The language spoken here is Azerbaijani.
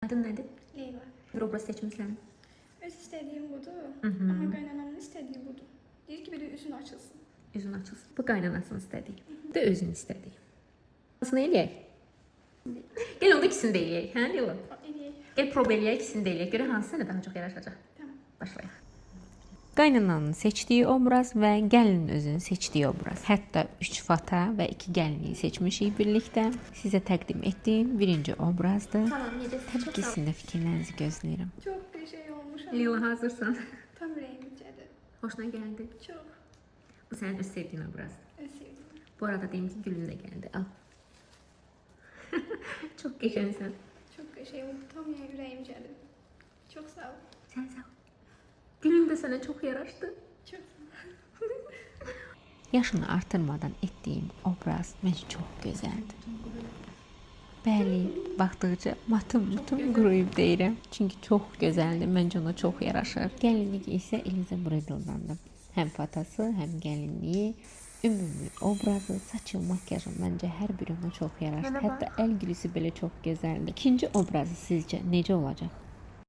Adın nədir? Leyla. Bir obraz seçmişsən. Öz istədiyim budur. Mhm. Amma qaynanamın istədiyi budur. Deyir ki, bir də üzün açılsın. Üzün açılsın. Bu qaynanasını istədik. Bu da özünü istədik. Nasıl eləyək? Gəl onda ikisini də eləyək. Hə, Leyla? Eləyək. Gəl probe eləyək, ikisini də eləyək. Görə hansı sənə daha çox yaraşacaq? Tamam. Başlayaq. Qaynananın seçdiyi obraz və gəlinin özünün seçdiyi obraz. Hətta 3 fata və 2 gəlini seçmişik birlikdə. Sizə təqdim etdiyim birinci obrazdır. Tamam, necəsin? Təbii ki, sizin də fikirlərinizi gözləyirəm. Çox bir şey olmuş. Leyla, hazırsan? Tam rəngimcədir. Xoşuna gəldi. Çox. Bu sənin öz sevdiyin obrazdır. Öz sevdim. Bu arada deyim ki, gülün də gəldi. Al. Çox qəşəngsən. Çox qəşəng oldu. Tam yəni ürəyimcədir. Çox sağ ol. Sən sağ ol. Gülün də sənə çox yaraşdı. Çox sağ ol. Yaşını artırmadan etdiyim obraz məncə çox gözəldir. Bəli, baxdıqca matım quruyub deyirəm. Çünki çox gözəldir. Məncə ona çox yaraşır. Gəlinlik isə Eliza Bridle'dandır. Həm fatası, həm gəlinliyi, ümumi obrazı, saçı, makyajı məncə hər biri ona çox yaraşdı. Hətta əl gülüsü belə çox gözəldir. İkinci obrazı sizcə necə olacaq?